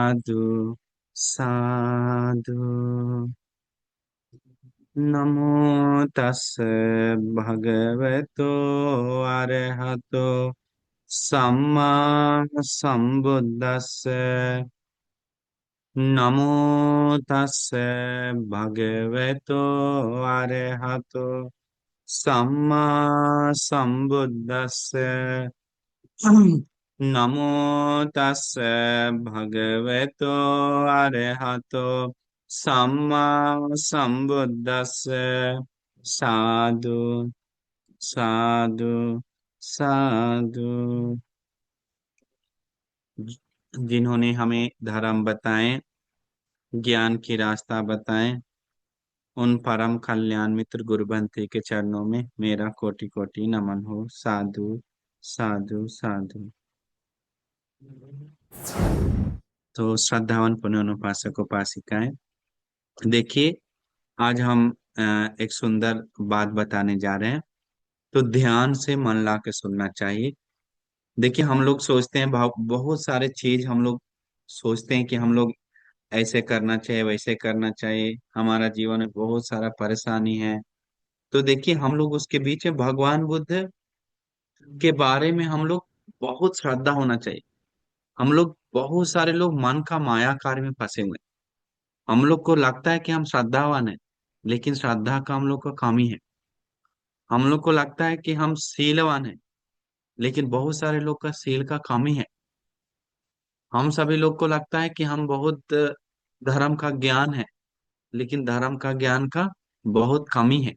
साधु साधु। नमो तस् भगवतो अरहतो सम्मा सम्बुद्दस्स। नमो तस् भगवतो अरहतो सम्मा सम्बुद्दस्स। नमो तस् भगवतो अरहतो सम्मा सम्बुद्दस्स। साधु साधु साधु। जिन्होंने हमें धर्म बताए, ज्ञान की रास्ता बताए, उन परम कल्याण मित्र गुरु बंते के चरणों में मेरा कोटि कोटि नमन हो। साधु साधु साधु। तो श्रद्धावन पुण्य उपासक उपासिकाएं, देखिए आज हम एक सुंदर बात बताने जा रहे हैं। तो ध्यान से मन ला के सुनना चाहिए। देखिए हम लोग सोचते हैं बहुत सारे चीज हम लोग सोचते हैं कि हम लोग ऐसे करना चाहिए, वैसे करना चाहिए, हमारा जीवन में बहुत सारा परेशानी है। तो देखिए हम लोग उसके बीच में भगवान बुद्ध के बारे में हम लोग बहुत श्रद्धा होना चाहिए। हम लोग बहुत सारे लोग मन का माया कार्य में फंसे हुए हैं। हम लोग को लगता है कि हम श्रद्धावान हैं, लेकिन श्रद्धा का हम लोग का कमी है। हम लोग को लगता है कि हम शीलवान हैं, लेकिन बहुत सारे लोग का शील का कमी है। हम सभी लोग को लगता है कि हम बहुत धर्म का ज्ञान है, लेकिन धर्म का ज्ञान का बहुत कमी है।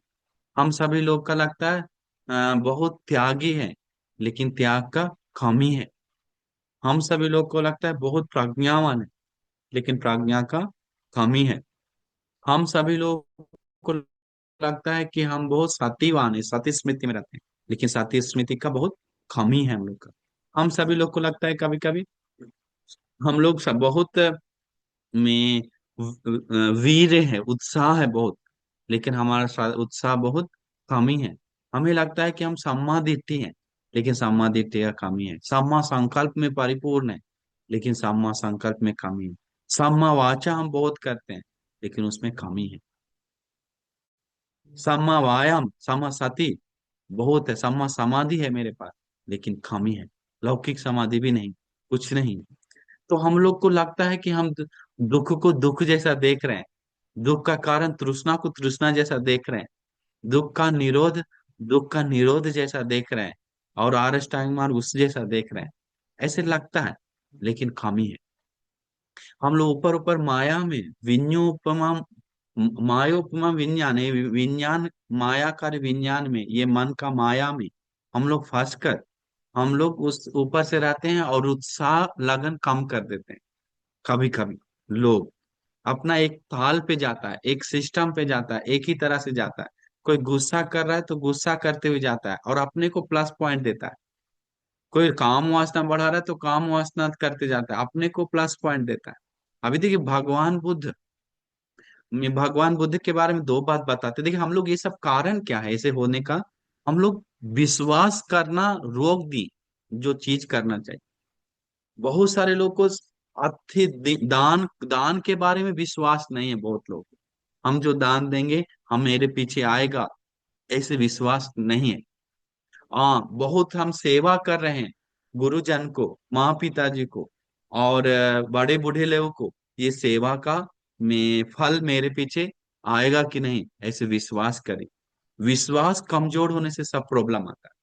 हम सभी लोग का लगता है बहुत त्यागी है, लेकिन त्याग का कमी है। हम सभी लोग को लगता है बहुत प्रज्ञावान है, लेकिन प्रज्ञा का कमी है। हम सभी लोग को लगता है कि हम बहुत सतीवान है, सती स्मृति में रहते हैं, लेकिन सती स्मृति का बहुत कमी है हम लोग का। हम सभी लोग को लगता है कभी कभी हम लोग सब बहुत में वीर है, उत्साह है बहुत, लेकिन हमारा उत्साह बहुत कमी है। हमें लगता है कि हम सम्मा दिट्ठी हैं, लेकिन सम्मा दिट्ठी का कमी है। सम्मा संकल्प में परिपूर्ण है, लेकिन सम्मा संकल्प में कमी है। सम्मा वाचा हम बहुत करते हैं, लेकिन उसमें कमी है। सम्मा वायाम, सम्मा सती बहुत है, सम्मा समाधि है मेरे पास, लेकिन कमी है। लौकिक समाधि भी नहीं, कुछ नहीं। तो हम लोग को लगता है कि हम दुख को दुख जैसा देख रहे हैं, दुख का कारण तृष्णा को तृष्णा जैसा देख रहे हैं, दुख का निरोध जैसा देख रहे हैं, और आर्ष्टांग मार्ग उस जैसा देख रहे हैं, ऐसे लगता है, लेकिन खामी है। हम लोग ऊपर ऊपर माया में विन्योपमा, मायोपमा विज्ञान है, विज्ञान मायाकार विज्ञान में, ये मन का माया में हम लोग फंस कर हम लोग उस ऊपर से रहते हैं और उत्साह लगन कम कर देते हैं। कभी कभी लोग अपना एक ताल पे जाता है, एक सिस्टम पे जाता है, एक ही तरह से जाता है। कोई गुस्सा कर रहा है तो गुस्सा करते हुए जाता है और अपने को प्लस पॉइंट देता है। कोई काम वासना बढ़ा रहा है तो काम वासना करते जाता है, अपने को प्लस पॉइंट देता है। अभी देखिए भगवान बुद्ध के बारे में दो बात बताते हैं। देखिए हम लोग ये सब कारण क्या है ऐसे होने का। हम लोग विश्वास करना रोक दी, जो चीज करना चाहिए। बहुत सारे लोग को दान दान के बारे में विश्वास नहीं है। बहुत लोग, हम जो दान देंगे हम मेरे पीछे आएगा, ऐसे विश्वास नहीं है। हाँ, बहुत हम सेवा कर रहे हैं गुरुजन को, माँ पिताजी को, और बड़े बूढ़े लोगों को, ये सेवा का फल मेरे पीछे आएगा कि नहीं, ऐसे विश्वास करें। विश्वास कमजोर होने से सब प्रॉब्लम आता है।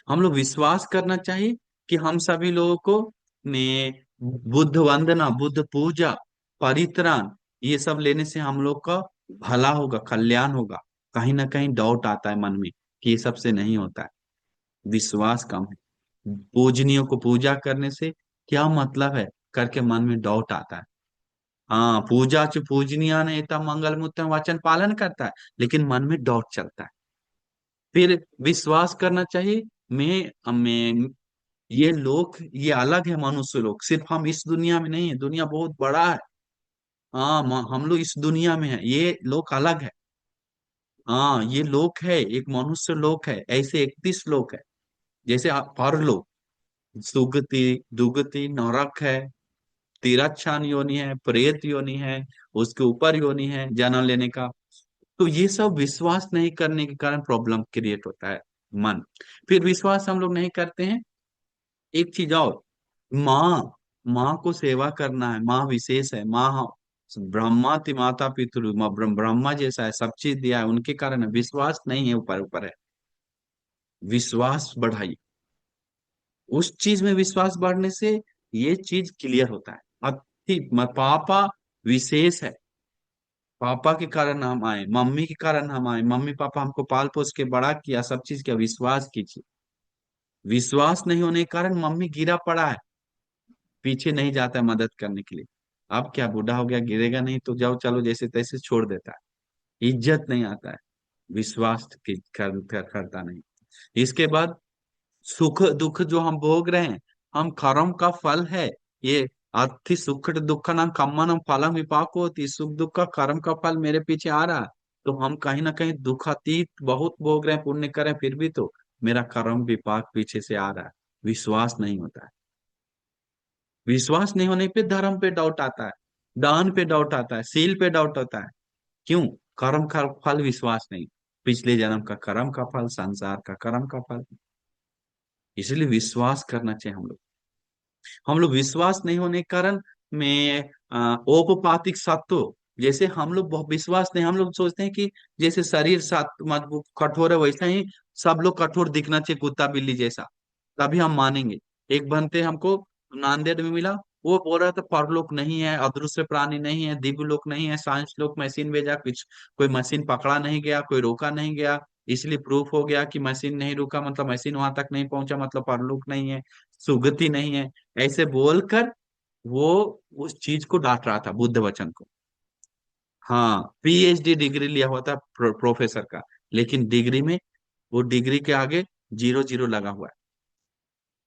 हम लोग विश्वास करना चाहिए कि हम सभी लोगों को ने बुद्ध वंदना, बुद्ध पूजा, परित्राण, ये सब लेने से हम लोग का भला होगा, कल्याण होगा। कहीं ना कहीं डाउट आता है मन में कि ये सबसे नहीं होता है, विश्वास कम है। पूजनियों को पूजा करने से क्या मतलब है करके मन में डाउट आता है। हाँ, पूजा च पूजनीय ने तब मंगल मुत्तम वचन पालन करता है, लेकिन मन में डाउट चलता है। फिर विश्वास करना चाहिए। मैं ये लोग, ये अलग है, मनुष्य लोग सिर्फ हम इस दुनिया में नहीं है, दुनिया बहुत बड़ा है। हाँ, हम लोग इस दुनिया में है, ये लोग अलग है। हाँ, ये लोक है, एक मनुष्य लोक है, ऐसे 31 लोक है। जैसे परलोक, सुगति दुगति नरक है, तिरच्छान योनि है, प्रेत योनि है, उसके ऊपर योनि है जन्म लेने का। तो ये सब विश्वास नहीं करने के कारण प्रॉब्लम क्रिएट होता है। मन, फिर विश्वास हम लोग नहीं करते हैं। एक चीज और, माँ, माँ को सेवा करना है, माँ विशेष है, माँ ब्रह्मा ति माता पितृ, ब्रह्मा जैसा है, सब चीज दिया है, उनके कारण है। विश्वास नहीं है, ऊपर ऊपर है। विश्वास बढ़ाइए, उस चीज में विश्वास बढ़ने से ये चीज क्लियर होता है। पापा विशेष है, पापा के कारण हम आए, मम्मी के कारण हम आए, मम्मी पापा हमको पाल पोस के बड़ा किया, सब चीज का विश्वास कीजिए। विश्वास नहीं होने के कारण मम्मी गिरा पड़ा है, पीछे नहीं जाता है मदद करने के लिए। अब क्या, बूढ़ा हो गया, गिरेगा नहीं तो जाओ चलो जैसे तैसे छोड़ देता है। इज्जत नहीं आता है, विश्वास करता नहीं। इसके बाद सुख दुख जो हम भोग रहे हैं, हम कर्म का फल है ये। अति सुख दुख नाम कम्मनम फलम विपाको होती, सुख दुख का कर्म का फल मेरे पीछे आ रहा है। तो हम कहीं ना कहीं दुखातीत बहुत भोग रहे हैं, पुण्य करें, फिर भी तो मेरा कर्म विपाक पीछे से आ रहा है। विश्वास नहीं होता है। विश्वास नहीं होने पे धर्म पे डाउट आता है, दान पे डाउट आता है, सील पे डाउट आता है। क्यों? कर्म का फल विश्वास नहीं, पिछले जन्म का कर्म का फल, संसार का कर्म का फल। इसलिए विश्वास करना चाहिए हम लोग। हम लोग विश्वास नहीं होने के कारण में औपपातिक सत्व, जैसे हम लोग बहुत विश्वास नहीं, हम लोग सोचते हैं कि जैसे शरीर मजबूत कठोर है वैसा ही सब लोग कठोर दिखना चाहिए, कुत्ता बिल्ली जैसा, तभी हम मानेंगे। एक बनते हमको नांदेड़ में मिला, वो बोल रहा था परलोक नहीं है, अदृश्य प्राणी नहीं है, दिव्य लोक नहीं है, साइंस लोक मशीन भेजा, कुछ कोई मशीन पकड़ा नहीं गया, कोई रोका नहीं गया, इसलिए प्रूफ हो गया कि मशीन नहीं रुका मतलब मशीन वहां तक नहीं पहुंचा, मतलब परलोक नहीं है, सुगति नहीं है। ऐसे बोलकर वो उस चीज को डांट रहा था, बुद्ध वचन को। हाँ, पीएचडी डिग्री लिया हुआ था प्रोफेसर का, लेकिन डिग्री में, वो डिग्री के आगे जीरो जीरो लगा हुआ है,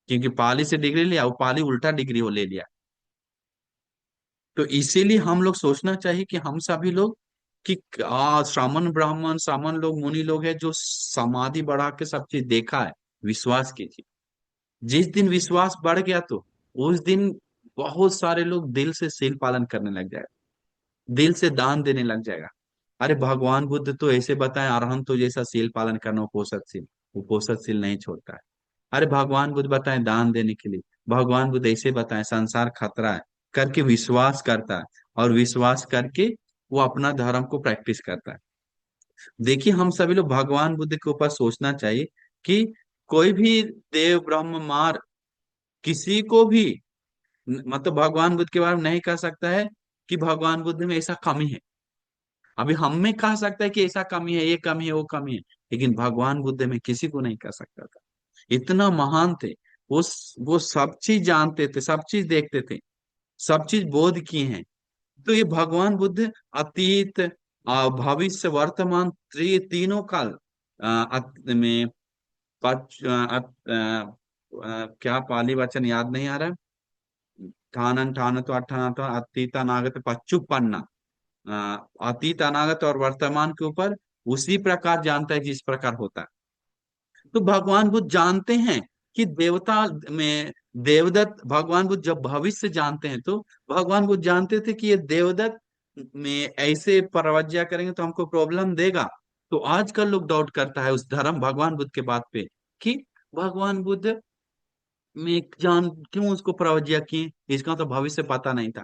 क्योंकि पाली से डिग्री लिया, वो पाली उल्टा डिग्री वो ले लिया। तो इसीलिए हम लोग सोचना चाहिए कि हम सभी लोग कि श्रामण ब्राह्मण श्रामण लोग मुनि लोग हैं जो समाधि बढ़ा के सब चीज देखा है। विश्वास कीजिए, जिस दिन विश्वास बढ़ गया तो उस दिन बहुत सारे लोग दिल से सील पालन करने लग जाएगा, दिल से दान देने लग जाएगा। अरे भगवान बुद्ध तो ऐसे बताए, अरहंत तो जैसा सील पालन करना, उपोषणशील, उपोषणशील नहीं छोड़ता है। अरे भगवान बुद्ध बताए दान देने के लिए, भगवान बुद्ध ऐसे बताए संसार खतरा है, करके विश्वास करता है, और विश्वास करके वो अपना धर्म को प्रैक्टिस करता है। देखिए हम सभी लोग भगवान बुद्ध के ऊपर सोचना चाहिए कि कोई भी देव ब्रह्म मार किसी को भी मतलब भगवान बुद्ध के बारे में नहीं कह सकता है कि भगवान बुद्ध में ऐसा कमी है। अभी हम में कह सकता है कि ऐसा कमी है, ये कमी है, वो कमी है, लेकिन भगवान बुद्ध में किसी को नहीं कह सकता था। इतना महान थे वो वो सब चीज जानते थे, सब चीज देखते थे, सब चीज बोध किए हैं। तो ये भगवान बुद्ध अतीत भविष्य वर्तमान तीनों काल में क्या पाली वचन याद नहीं आ रहा है, ठानन ठान तो अठान तो अतीत अनागत पच्चुपन्ना, अतीत अनागत और वर्तमान के ऊपर उसी प्रकार जानता है जिस प्रकार होता है। तो भगवान बुद्ध जानते हैं कि देवता में देवदत्त, भगवान बुद्ध जब भविष्य जानते हैं तो भगवान बुद्ध जानते थे कि ये देवदत्त में ऐसे प्रवज्ञा करेंगे तो हमको प्रॉब्लम देगा। तो आजकल लोग डाउट करता है उस धर्म भगवान बुद्ध के बात पे कि भगवान बुद्ध में जान क्यों उसको प्रवज्ञा किए, इसका तो भविष्य पता नहीं था।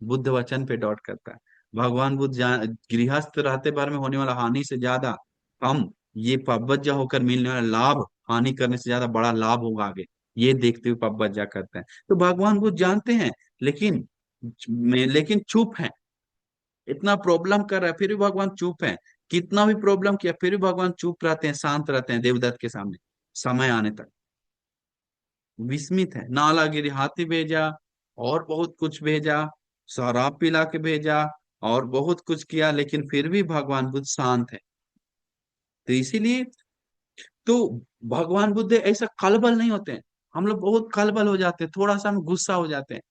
बुद्ध वचन पे डॉट करता है। भगवान बुद्ध गृहस्थ रहते बार में होने वाला हानि से ज्यादा कम ये पब्बज्जा होकर मिलने वाला लाभ, हानि करने से ज्यादा बड़ा लाभ होगा आगे, ये देखते हुए पब्बज्जा करते हैं। तो भगवान बुद्ध जानते हैं, लेकिन लेकिन चुप है। इतना प्रॉब्लम कर रहा है फिर भी भगवान चुप है। कितना भी प्रॉब्लम किया फिर भी भगवान चुप रहते हैं, शांत रहते हैं देवदत्त के सामने, समय आने तक। विस्मित है, नालागिरी हाथी भेजा, और बहुत कुछ भेजा, शराब पिला के भेजा, और बहुत कुछ किया, लेकिन फिर भी भगवान बुद्ध शांत है। तो इसीलिए तो भगवान बुद्ध ऐसा कलबल नहीं होते हैं। हम लोग बहुत कलबल हो जाते हैं, थोड़ा सा हम गुस्सा हो जाते हैं।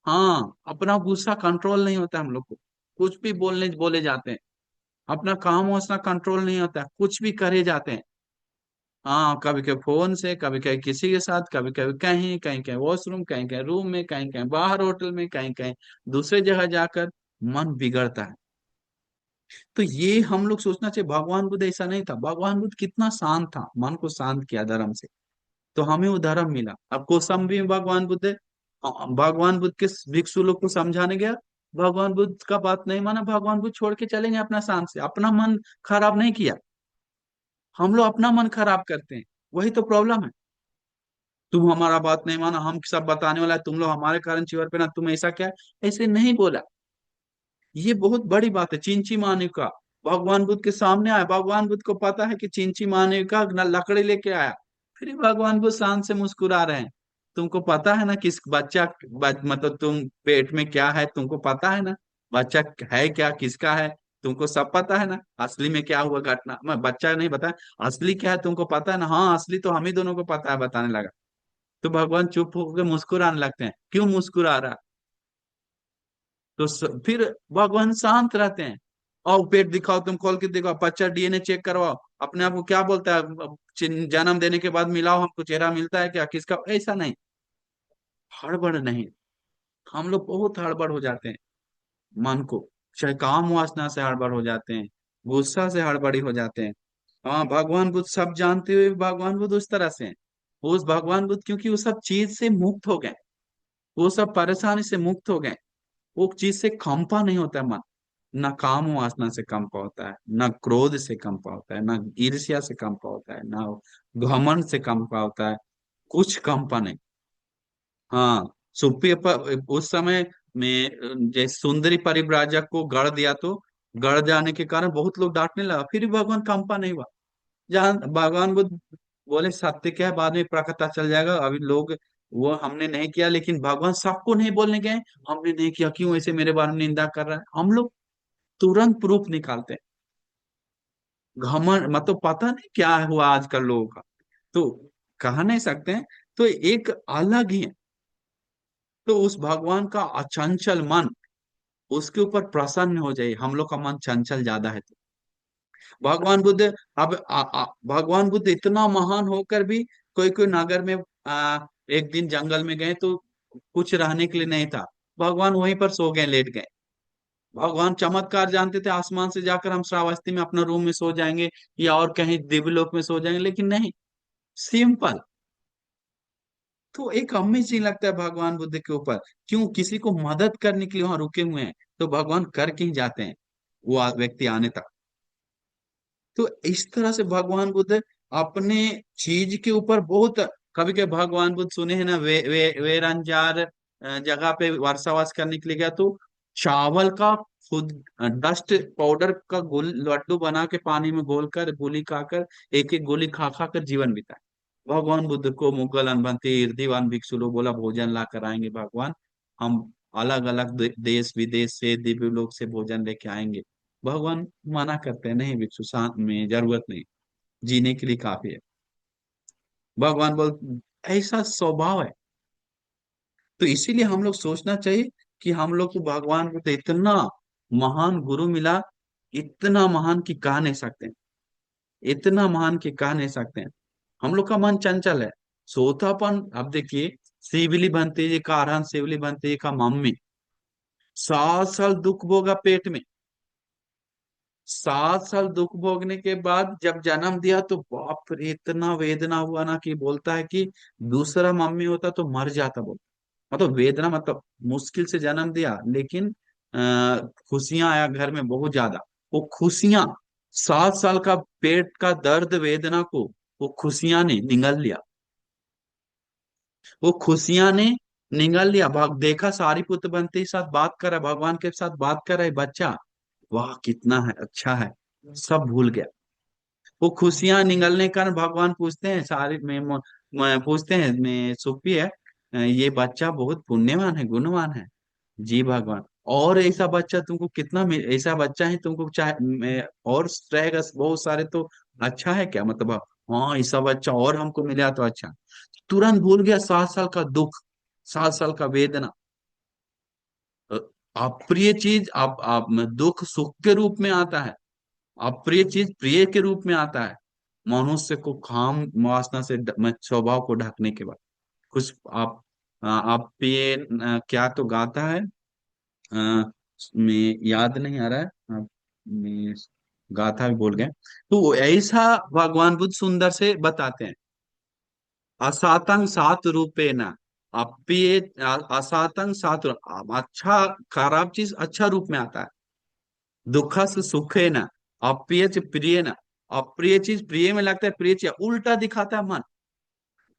हाँ, अपना गुस्सा कंट्रोल नहीं होता हम लोग को, कुछ भी बोलने बोले जाते हैं। अपना काम हौसला कंट्रोल नहीं होता है, कुछ भी करे जाते हैं। हाँ, कभी कभी फोन से, कभी कभी किसी के साथ, कभी कभी कहीं कहीं कहीं वॉशरूम, कहीं कहीं रूम में, कहीं कहीं बाहर होटल में, कहीं कहीं दूसरे जगह जाकर मन बिगड़ता है। तो ये हम लोग सोचना चाहिए, भगवान बुद्ध ऐसा नहीं था। भगवान बुद्ध कितना शांत था, मन को शांत किया धर्म से, तो हमें वो धर्म मिला। अब कौशाम्बी में भगवान बुद्ध, भगवान बुद्ध के भिक्षु लोग को समझाने गया, भगवान बुद्ध का बात नहीं माना, भगवान बुद्ध छोड़ के चलेंगे अपना शांत से, अपना मन खराब नहीं किया। हम लोग अपना मन खराब करते हैं, वही तो प्रॉब्लम है। तुम हमारा बात नहीं माना, हम सब बताने वाला है, तुम लोग हमारे कारण चिवर पे ना, तुम ऐसा क्या है, ऐसे नहीं बोला। ये बहुत बड़ी बात है। चिंची मानव का भगवान बुद्ध के सामने आया, भगवान बुद्ध को पता है कि चिंची मानव का लकड़ी लेके आया, फिर भी भगवान बुद्ध शांत से मुस्कुरा रहे हैं। तुमको पता है ना किस बच्चा, मतलब तुम पेट में क्या है तुमको पता है ना, बच्चा है क्या, किसका है, तुमको सब पता है ना, असली में क्या हुआ घटना, मैं बच्चा नहीं बता, असली क्या है तुमको पता है ना, हाँ असली तो हम ही दोनों को पता है, बताने लगा। तो भगवान चुप होकर मुस्कुराने लगते हैं, क्यों मुस्कुरा रहा? तो फिर भगवान शांत रहते हैं। और पेट दिखाओ, तुम खोल के दिखाओ, बच्चा डीएनए चेक करवाओ, अपने आप को क्या बोलता है, जन्म देने के बाद मिलाओ, हमको चेहरा मिलता है क्या, किसका, ऐसा नहीं। हड़बड़ नहीं। हम लोग बहुत हड़बड़ हो जाते हैं मन को, चाहे काम वासना से हड़बड़ हो जाते हैं, गुस्सा से हड़बड़ी हो जाते हैं। हाँ, भगवान बुद्ध सब जानते हुए भी भगवान बुद्ध उस तरह से हैं। उस भगवान बुद्ध क्योंकि वो सब चीज से मुक्त हो गए, वो सब परेशानी से मुक्त हो गए, वो चीज से कंपा नहीं होता है मन। न काम वासना से कंपा होता है, न क्रोध से कंपा होता है, न ईर्ष्या से कंपा होता है, न घमंड से कंपा होता है, कुछ कंपा नहीं। हाँ, उस समय में जैसे सुंदरी परिव्राजक को गढ़ दिया, तो गढ़ जाने के कारण बहुत लोग डांटने लगा, फिर भी भगवान कंपा नहीं हुआ। जहाँ भगवान बुद्ध बोले सत्य क्या है बाद में पता चल जाएगा, अभी लोग वो हमने नहीं किया, लेकिन भगवान सबको नहीं बोलने गए, हमने नहीं किया, क्यों ऐसे मेरे बारे में निंदा कर रहा है, हम लोग तुरंत प्रूफ निकालते हैं। घमंड मतलब पता नहीं क्या हुआ आजकल लोगों का, तो कह नहीं सकते हैं। तो एक अलग ही है। तो उस भगवान का अचंचल मन, उसके ऊपर प्रसन्न हो जाए, हम लोग का मन चंचल ज्यादा है तो भगवान बुद्ध, अब भगवान बुद्ध इतना महान होकर भी कोई कोई नगर में एक दिन जंगल में गए तो कुछ रहने के लिए नहीं था, भगवान वहीं पर सो गए, लेट गए। भगवान चमत्कार जानते थे, आसमान से जाकर हम श्रावस्ती में अपना रूम में सो जाएंगे, या और कहीं दिव्यलोक में सो जाएंगे, लेकिन नहीं, सिंपल। तो एक अमेजिंग लगता है भगवान बुद्ध के ऊपर, क्यों किसी को मदद करने के लिए वहां रुके हुए हैं, तो भगवान करके ही जाते हैं वो व्यक्ति आने तक। तो इस तरह से भगवान बुद्ध अपने चीज के ऊपर बहुत, कभी कभी भगवान बुद्ध सुने हैं ना, वेरंजार जगह पे वर्षावास करने के लिए गया, तो चावल का खुद डस्ट पाउडर का गोल लड्डू बना के पानी में घोल कर गोली खाकर, एक एक गोली खा खा कर जीवन बिताए। भगवान बुद्ध को मुगल अनबंती दीवान भिक्षु लोग बोला भोजन ला कर आएंगे भगवान, हम अलग अलग देश विदेश से दिव्य लोक से भोजन लेके आएंगे। भगवान मना करते हैं, नहीं भिक्षु शांत में जरूरत नहीं, जीने के लिए काफी है। भगवान बोल, ऐसा स्वभाव है। तो इसीलिए हम लोग सोचना चाहिए कि हम लोग को भगवान को तो इतना महान गुरु मिला, इतना महान कि कह नहीं सकते, इतना महान कि कह नहीं सकते हैं। हम लोग का मन चंचल है, सोतापन। अब देखिए, शिवली बनते जी का अरहन, शिवली बनते जी का मम्मी 7 साल दुख भोगा पेट में, 7 साल दुख भोगने के बाद जब जन्म दिया तो बाप रे इतना वेदना हुआ ना, कि बोलता है कि दूसरा मम्मी होता तो मर जाता, बोलता मतलब वेदना, मतलब मुश्किल से जन्म दिया, लेकिन खुशियां आया घर में बहुत ज्यादा। वो खुशियां, 7 साल का पेट का दर्द वेदना को वो खुशियां ने निगल लिया, वो खुशियां ने निगल लिया। देखा सारी पुत्र बनते ही साथ बात कर रहा है, भगवान के साथ बात कर रहा है बच्चा, वाह कितना है अच्छा है, सब भूल गया। वो खुशियां निगलने के कारण भगवान पूछते हैं, सारे में पूछते हैं, मैं सुप्पी है, ये बच्चा बहुत पुण्यवान है, गुणवान है। जी भगवान, और ऐसा बच्चा तुमको कितना ऐसा बच्चा है तुमको चाहे और रहेगा बहुत सारे तो अच्छा है क्या, मतलब हाँ ऐसा बच्चा और हमको मिला तो अच्छा। तुरंत भूल गया 7 साल का दुख, 7 साल का वेदना। अ, अप्रिय चीज आप दुख सुख के रूप में आता है, अप्रिय चीज प्रिय के रूप में आता है। मनुष्य को काम वासना से स्वभाव को ढकने के बाद कुछ आप ये क्या तो गाता है, मैं याद नहीं आ रहा है। मैं गाथा भी भूल गए। तो ऐसा भगवान बुद्ध सुंदर से बताते हैं। असातंग सात रूपे न अप्रिय, असातंग सात अच्छा खराब चीज अच्छा रूप में आता है। दुख से सुखे न, अप्रिय से प्रिय न, अप्रिय चीज प्रिय में लगता है, प्रिय चीज उल्टा दिखाता है मन।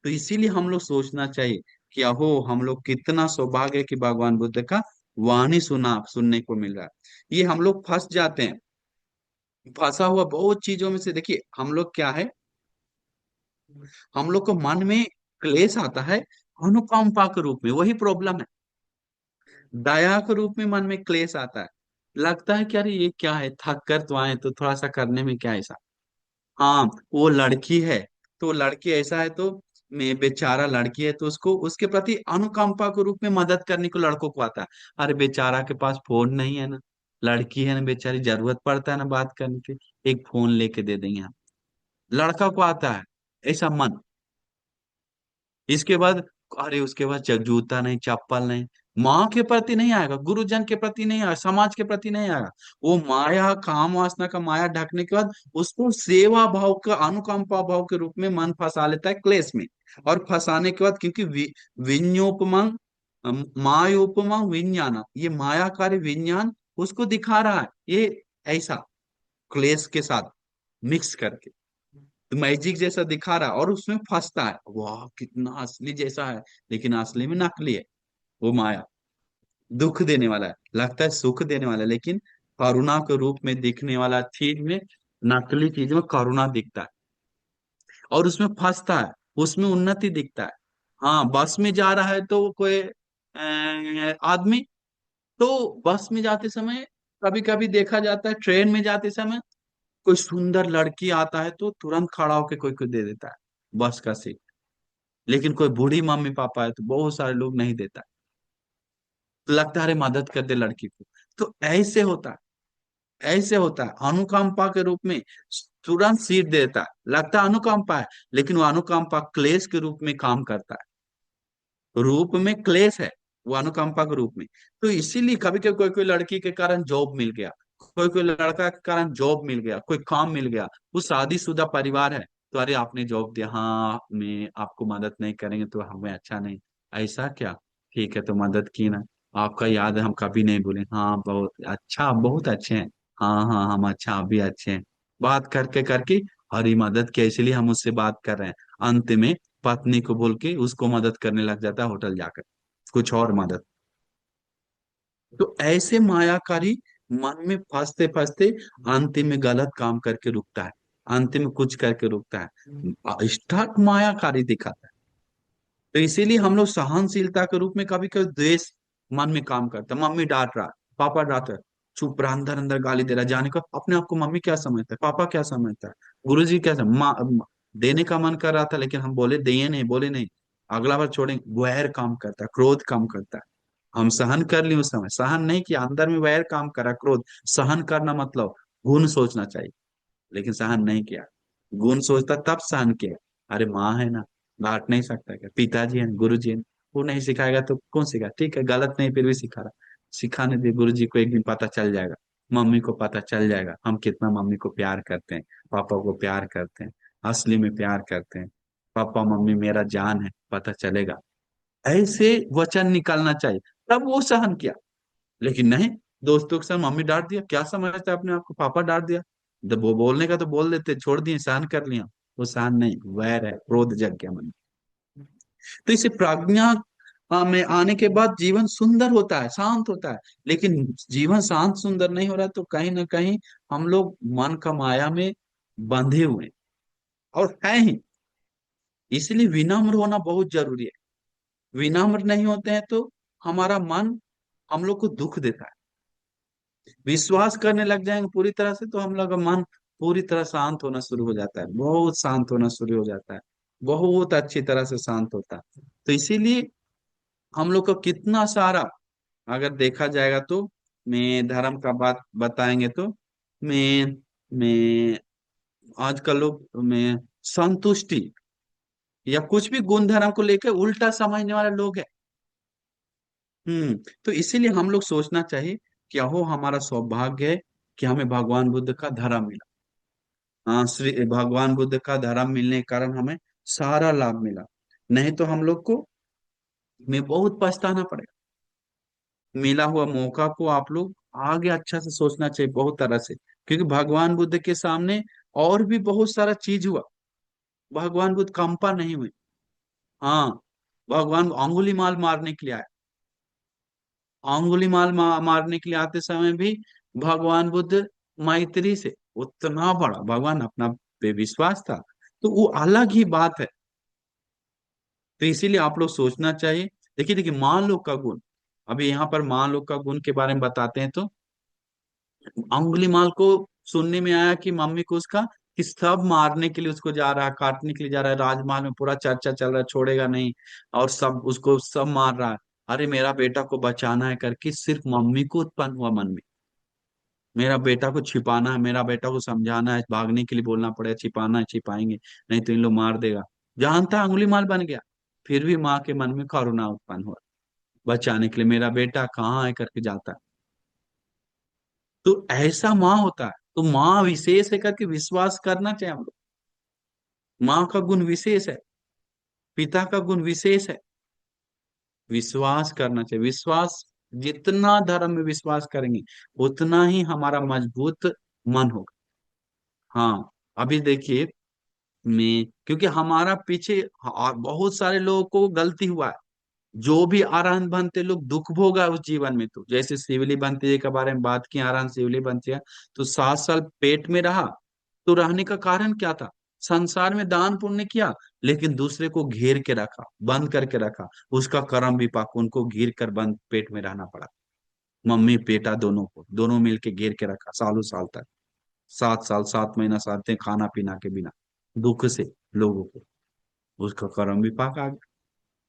तो इसीलिए हम लोग सोचना चाहिए कि अहो हम लोग कितना सौभाग्य है कि भगवान बुद्ध का वाणी सुनने को मिल रहा है। ये हम लोग फंस जाते हैं, फंसा हुआ बहुत चीजों में से। देखिए हम लोग क्या है, हम लोग को मन में क्लेश आता है अनुकंपा के रूप में, वही प्रॉब्लम है। दया के रूप में मन में क्लेश आता है, लगता है कि अरे ये क्या है, थक कर तो आए तो थोड़ा सा करने में क्या ऐसा। हाँ, वो लड़की है तो लड़की ऐसा है तो मैं बेचारा लड़की है तो उसको उसके प्रति अनुकंपा के रूप में मदद करने को लड़कों को आता है। अरे बेचारा के पास फोन नहीं है ना, लड़की है ना बेचारी, जरूरत पड़ता है ना बात करने की, एक फोन लेके दे देंगे हम। लड़का को आता है ऐसा मन। इसके बाद अरे उसके बाद जूता नहीं, चप्पल नहीं। माँ के प्रति नहीं आएगा, गुरुजन के प्रति नहीं आएगा, समाज के प्रति नहीं आएगा। वो माया काम वासना का माया ढकने के बाद उसको सेवा भाव का अनुकंपा भाव के रूप में मन फंसा लेता है क्लेश में। और फंसाने के बाद क्योंकि विन्योपमंग मायोपमंग विज्ञान, ये मायाकारी विज्ञान उसको दिखा रहा है ये ऐसा क्लेश के साथ मिक्स करके, तो मैजिक जैसा दिखा रहा है और उसमें फंसता है। वाह कितना असली जैसा है, लेकिन असली में नकली है। वो माया दुख देने वाला है, लगता है सुख देने वाला है, लेकिन करुणा के रूप में दिखने वाला चीज में, नकली चीज में करुणा दिखता है और उसमें फंसता है, उसमें उन्नति दिखता है। हाँ बस में जा रहा है तो कोई आदमी, तो बस में जाते समय कभी कभी देखा जाता है, ट्रेन में जाते समय कोई सुंदर लड़की आता है तो तुरंत खड़ा होकर कोई कोई दे देता है बस का सीट। लेकिन कोई बूढ़ी मम्मी पापा है तो बहुत सारे लोग नहीं देता है, तो लगता है अरे मदद कर दे लड़की को। तो ऐसे होता है, ऐसे होता है अनुकंपा के रूप में तुरंत सीट देता है, लगता है अनुकंपा है, लेकिन वो अनुकंपा क्लेश के रूप में काम करता है, रूप में क्लेश है वो अनुकंपा के रूप में। तो इसीलिए कभी कभी कोई कोई लड़की के कारण जॉब मिल गया, कोई कोई लड़का के कारण जॉब मिल गया, कोई काम मिल गया, वो शादीशुदा परिवार है तो अरे आपने जॉब दिया, हाँ मैं आपको मदद नहीं करेंगे तो हमें अच्छा नहीं। ऐसा क्या, ठीक है तो मदद की ना, आपका याद है हम कभी नहीं बोले, हाँ बहुत अच्छा आप बहुत अच्छे हैं, हाँ हाँ हम अच्छा आप भी अच्छे हैं। बात करके करके हरी मदद की, इसलिए हम उससे बात कर रहे हैं। अंत में पत्नी को बोल के उसको मदद करने लग जाता है होटल जाकर, कुछ और मदद। तो ऐसे मायाकारी मन में फंसते फंसते अंतिम में गलत काम करके रुकता है, अंतिम में कुछ करके रुकता है, स्टार्ट मायाकारी दिखाता है। तो इसीलिए हम लोग सहनशीलता के रूप में कभी कभी द्वेष मन में काम करता है। मम्मी डांट रहा है, पापा डांट रहा है, चुप रहा, अंदर अंदर गाली दे रहा है, जाने का अपने आप को मम्मी क्या समझता है, पापा क्या समझता है, गुरुजी क्या देने का मन कर रहा था लेकिन हम बोले दिए नहीं, बोले नहीं, अगला बार छोड़ेंगे, वैर काम करता है, क्रोध काम करता है। हम सहन कर ली उस समय, सहन नहीं किया, अंदर में वैर काम करा, क्रोध। सहन करना मतलब गुण सोचना चाहिए, लेकिन सहन नहीं किया। गुण सोचता तब सहन किया। अरे माँ है ना, डांट नहीं सकता क्या, पिताजी है, गुरु जी है, वो नहीं सिखाएगा तो कौन सिखा, ठीक है गलत नहीं फिर भी सिखा रहा, सिखाने दे, गुरु जी को एक दिन पता चल जाएगा, मम्मी को पता चल जाएगा हम कितना मम्मी को प्यार करते हैं, पापा को प्यार करते हैं, असली में प्यार करते हैं, पापा मम्मी मेरा जान है, पता चलेगा। ऐसे वचन निकालना चाहिए, तब वो सहन किया। लेकिन नहीं, दोस्तों के साथ मम्मी डांट दिया, क्या समझता है अपने आप को, पापा डांट दिया, जब वो बोलने का तो बोल देते, छोड़ दिए, सहन कर लिया। वो सहन नहीं, वैर है, क्रोध जग गया मन में। तो इसे प्रज्ञा में आने के बाद जीवन सुंदर होता है, शांत होता है। लेकिन जीवन शांत सुंदर नहीं हो रहा तो कहीं ना कहीं हम लोग मन का माया में बंधे हुए हैं, और है ही। इसलिए विनम्र होना बहुत जरूरी है। विनम्र नहीं होते हैं तो हमारा मन हम लोग को दुख देता है। विश्वास करने लग जाएंगे पूरी तरह से तो हम लोग का मन पूरी तरह शांत होना शुरू हो जाता है, बहुत शांत होना शुरू हो जाता है, बहुत अच्छी तरह से शांत होता है। तो इसीलिए हम लोग को कितना सारा अगर देखा जाएगा तो, मैं धर्म का बात बताएंगे तो मैं आजकल लोग में संतुष्टि या कुछ भी गुण धर्म को लेकर उल्टा समझने वाले लोग हैं। तो इसीलिए हम लोग सोचना चाहिए क्या हो हमारा सौभाग्य है कि हमें भगवान बुद्ध का धर्म मिला। हाँ, श्री भगवान बुद्ध का धर्म मिलने के कारण हमें सारा लाभ मिला। नहीं तो हम लोग को में बहुत पछताना पड़ेगा। मिला हुआ मौका को आप लोग आगे अच्छा से सोचना चाहिए बहुत तरह से, क्योंकि भगवान बुद्ध के सामने और भी बहुत सारा चीज हुआ। भगवान बुद्ध कंपा नहीं हुए। हाँ, भगवान अंगुली माल मारने के लिए आए। मारने के लिए आते समय भी भगवान बुद्ध मैत्री से, उतना बड़ा भगवान अपना पे विश्वास था, तो वो अलग ही बात है। तो इसीलिए आप लोग सोचना चाहिए। देखिए देखिए, माँ लोग का गुण, अभी यहाँ पर माँ लोग का गुण के बारे में बताते हैं। तो अंगुलीमाल को सुनने में आया कि मम्मी को उसका, कि सब मारने के लिए उसको जा रहा है, काटने के लिए जा रहा है, राजमहल में पूरा चर्चा चल रहा है, छोड़ेगा नहीं, और सब उसको सब मार रहा है। अरे मेरा बेटा को बचाना है करके सिर्फ मम्मी को उत्पन्न हुआ मन में, मेरा बेटा को छिपाना है, मेरा बेटा को समझाना है, भागने के लिए बोलना पड़ेगा, छिपाना है, छिपाएंगे नहीं तो इन लोग मार देगा। जानता अंगुलीमाल बन गया, फिर भी माँ के मन में करुणा उत्पन्न हुआ, बचाने के लिए मेरा बेटा कहाँ है करके जाता है। तो ऐसा माँ होता है, तो माँ विशेष है करके विश्वास करना चाहिए हम लोग। माँ का गुण विशेष है, पिता का गुण विशेष है, विश्वास करना चाहिए। विश्वास, जितना धर्म में विश्वास करेंगे उतना ही हमारा मजबूत मन होगा। हाँ, अभी देखिए, मैं क्योंकि हमारा पीछे बहुत सारे लोगों को गलती हुआ है। जो भी आरान बनते लोग दुख भोगा उस जीवन में, तो जैसे शिवली बनते जी के बारे में बात की, आरान शिवली बनते हैं, तो 7 साल पेट में रहा। तो रहने का कारण क्या था? संसार में दान पुण्य किया, लेकिन दूसरे को घेर के रखा, बंद करके रखा, उसका कर्म विपाक, उनको घेर कर बंद पेट में रहना पड़ा। मम्मी बेटा दोनों को, दोनों मिलके घेर के रखा सालों साल तक, 7 साल 7 महीना साथ थे, खाना पीना के बिना, दुख से लोगों को, उसका कर्म विपाक आ गया।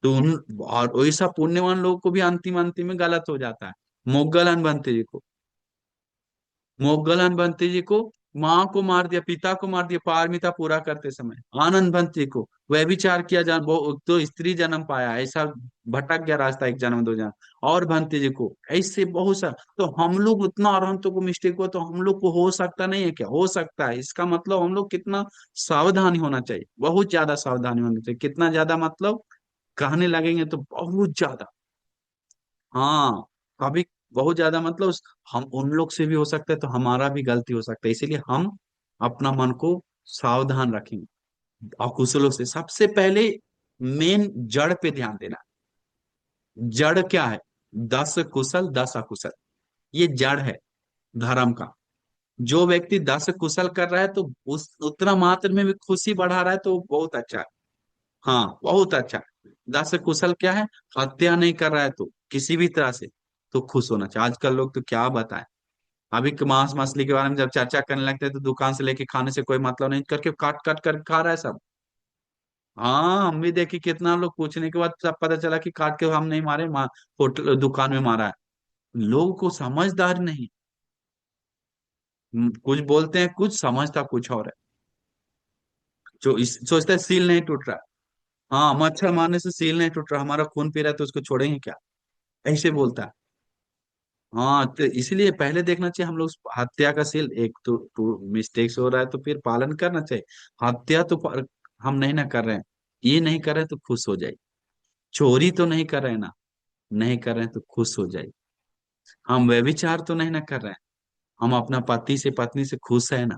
तो उन और वैसा पुण्यवान लोगों को भी अंतिम अंतिम में गलत हो जाता है। मोगलन बनते जी को, मोगलन बनते जी को माँ को मार दिया, पिता को मार दिया पारमिता पूरा करते समय। आनंद बनते को व्यभिचार किया, जान वो तो स्त्री जन्म पाया, ऐसा भटक गया रास्ता, एक जन्म दो जन्म। और भंते जी को ऐसे बहुत सा। तो हम लोग उतना अरहंतों को मिस्टेक हुआ, तो हम लोग को हो सकता नहीं है क्या? हो सकता है। इसका मतलब हम लोग कितना सावधानी होना चाहिए, बहुत ज्यादा सावधानी होना चाहिए। कितना ज्यादा मतलब, कहने लगेंगे तो बहुत ज्यादा। हाँ, कभी बहुत ज्यादा मतलब हम उन लोग से भी हो सकता है, तो हमारा भी गलती हो सकता है। इसीलिए हम अपना मन को सावधान रखेंगे। अकुशलों से सबसे पहले मेन जड़ पे ध्यान देना। जड़ क्या है? 10 कुशल 10 अकुशल, ये जड़ है धर्म का। जो व्यक्ति 10 कुशल कर रहा है, तो उस उतना मात्र में भी खुशी बढ़ा रहा है, तो वो बहुत अच्छा है। हाँ, बहुत अच्छा। 10 कुशल क्या है? हत्या नहीं कर रहा है तो किसी भी तरह से, तो खुश होना चाहिए। आजकल लोग तो क्या बताएं, अभी के मांस मछली के बारे में जब चर्चा करने लगते हैं, तो दुकान से लेके खाने से कोई मतलब नहीं, करके काट काट कर खा रहा है सब। हाँ, हम भी देखी, कितना लोग पूछने के बाद सब पता चला कि काट के हम नहीं मारे, होटल दुकान में मारा है। लोगों को समझदार नहीं। कुछ बोलते हैं, कुछ समझता कुछ और है। सोचता है सील नहीं टूट रहा। हाँ, मच्छर मारने से सील नहीं टूट रहा, हमारा खून पी रहा है तो उसको छोड़ेंगे क्या? ऐसे बोलता है। हाँ, तो इसलिए पहले देखना चाहिए हम लोग हत्या का सील, एक तो मिस्टेक से हो रहा है तो फिर पालन करना चाहिए। हत्या तो हम नहीं ना कर रहे हैं, ये नहीं कर रहे हैं तो खुश हो जाए। चोरी तो नहीं कर रहे हैं ना, नहीं कर रहे हैं तो खुश हो जाए। हम व्यभिचार तो नहीं ना कर रहे हैं, हम अपना पति से पत्नी से खुश है ना,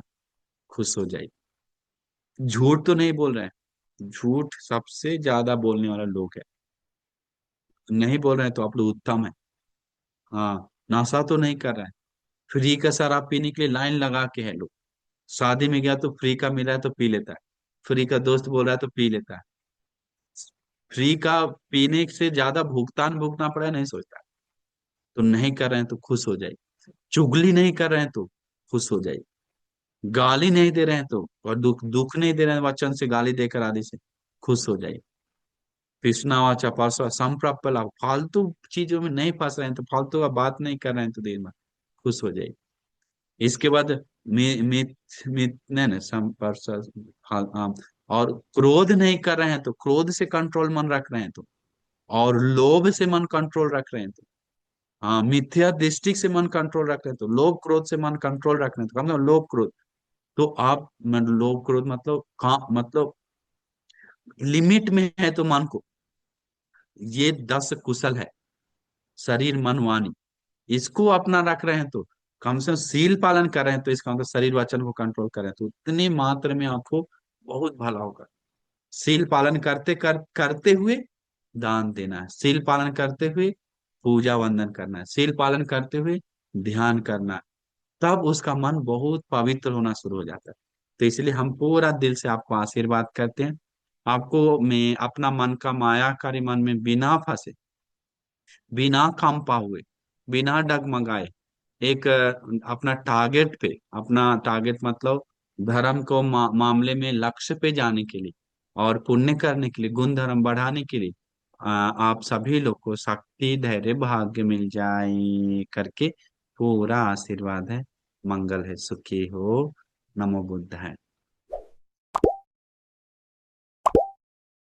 खुश हो जाए। झूठ तो नहीं बोल रहे हैं, झूठ सबसे ज्यादा बोलने वाला लोग है। नहीं बोल रहे हैं तो आप लोग उत्तम है। हाँ, नशा तो नहीं कर रहे हैं, फ्री का शराब पीने के लिए लाइन लगा के है लोग। शादी में गया तो फ्री का मिला है तो पी लेता है, फ्री का दोस्त बोल रहा है तो पी लेता है। फ्री का पीने से ज्यादा भुगतान भुगतना पड़ा नहीं सोचता। तो नहीं कर रहे हैं तो खुश हो जाए। चुगली नहीं कर रहे हैं तो खुश हो जाए। गाली नहीं दे रहे हैं तो, और दुख दुख नहीं दे रहे हैं वचन से, गाली देकर आदि से खुश हो जाए। कृष्णा वाचा परसों संप्राप्त लाभ, फालतू चीजों में नहीं फंस रहे हैं, तो फालतू का बात नहीं कर रहे हैं तो देर में खुश हो जाए। इसके बाद मिथ मिथ नहीं नहीं और क्रोध नहीं कर रहे हैं तो क्रोध से कंट्रोल मन रख रहे हैं तो, और लोभ से मन कंट्रोल रख रहे हैं तो, हाँ मिथ्या दृष्टि से मन कंट्रोल रख रहे हैं तो, लोभ क्रोध से मन कंट्रोल रख रहे हैं तो, मतलब लोभ क्रोध, तो आप लोभ क्रोध मतलब मतलब लिमिट में है तो मन को, ये 10 कुशल है, शरीर मन वाणी, इसको अपना रख रहे हैं तो, कम से कम सील पालन कर रहे हैं तो, इसका मतलब शरीर वचन को कंट्रोल कर रहे हैं तो उतनी मात्रा में आपको बहुत भला होगा। सील पालन करते हुए दान देना है, सील पालन करते हुए पूजा वंदन करना है, सील पालन करते हुए ध्यान करना है, तब उसका मन बहुत पवित्र होना शुरू हो जाता है। तो इसलिए हम पूरा दिल से आपको आशीर्वाद करते हैं, आपको मैं अपना मन का मायाकारी मन में बिना फंसे, बिना कंपा हुए, बिना डगमगाए, एक अपना टारगेट पे, अपना टारगेट मतलब धर्म को मामले में लक्ष्य पे जाने के लिए और पुण्य करने के लिए, गुण धर्म बढ़ाने के लिए आप सभी लोग को शक्ति धैर्य भाग्य मिल जाए करके पूरा आशीर्वाद है। मंगल है, सुखी हो। नमो बुद्ध है।